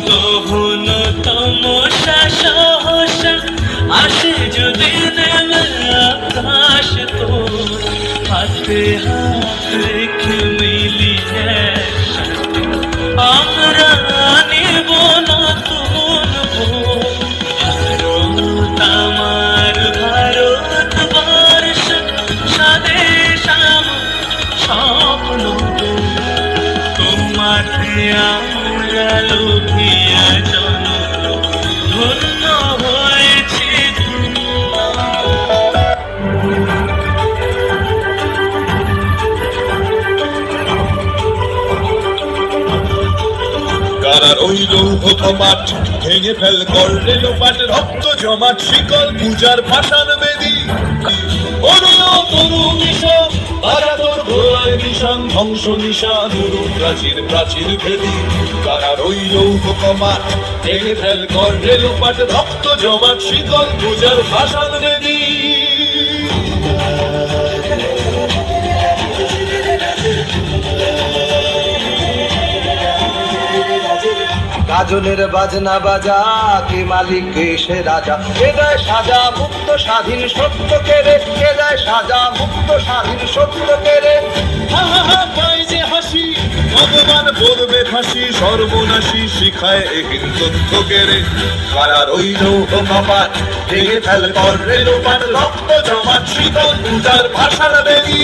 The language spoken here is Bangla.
গহন তমসা সহসা আসে যদি নেমে আকাশ তোর হাতে হাত রেখে মিলিয়ে আমরা নিব নতুন ভারত আমার ভারতবর্ষ স্বদেশ আমার স্বপ্ন তোমাতে আমরা লোভিয়া জনম ধন্য হয়েছি। কারার ওই লৌহ কপাট ভেঙে ফেল করলে লোপাট রক্ত জমাট শিকল পূজার পাষাণ বেদী তরু নিশা তারা তোর ভোলায় নিশান ধ্বংস নিশা নুরু প্রাচীর প্রাচীর ভেদি কারার ওই লৌহ কপাট ভেঙে ফেল করলে লোপাট রক্ত জমাট শিকল পূজার পাষাণ বেদী। গাজনের বাজনা বাজা কে মালিক কে সে রাজা কে দেয় সাজা মুক্ত স্বাধীন সত্য কেড়ে কে দেয় সাজা মুক্ত স্বাধীন সত্য কেড়ে পাই যে হাসি ভগবান পড়বে ফাঁসি সর্বনাশী শিখায় এহীন তথ্য কেড়ে কারার ওই লৌহ কপাট ভেঙে ফেল করলে লোপাট রক্ত জমাট শীতল পূজার ভাষার বেদী।